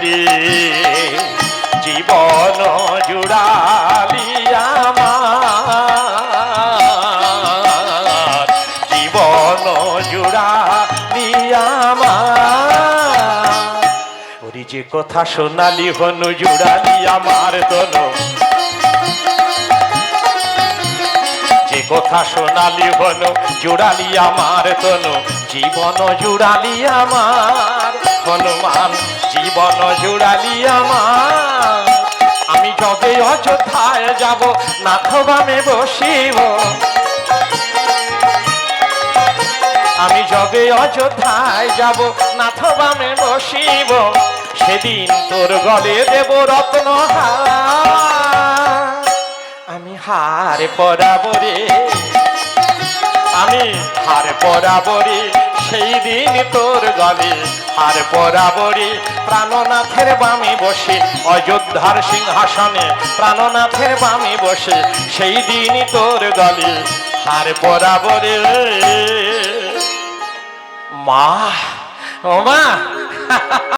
রে জীবন জুড়ালি আমার, জীবন জুড়ালি আমার। ওরে যে কথা শোনালি হনু জুড়ালি আমার তনু, যে কথা শোনালি হনু জুড়ালি আমার তনু, জীবন জুড়ালি আমার হনুমান, জীবন জুড়ালি আমার। আমি যবে অযোধ্যায় যাব নাথ বামে বসিব, আমি যবে অযোধ্যায় যাব নাথ বামে বসিব, সেদিন তোর গলে দেব রত্নহার। আমি হার পরাবো রে, আমি হার পরাবো রে, সেই দিন তোর গলে হার পরাবো রে। প্রাণনাথের বামে বসে অযোধ্যার সিংহাসনে, প্রাণনাথের বামে বসে সেই দিন তোর গলে হার পরাবো রে। মা, ও মা।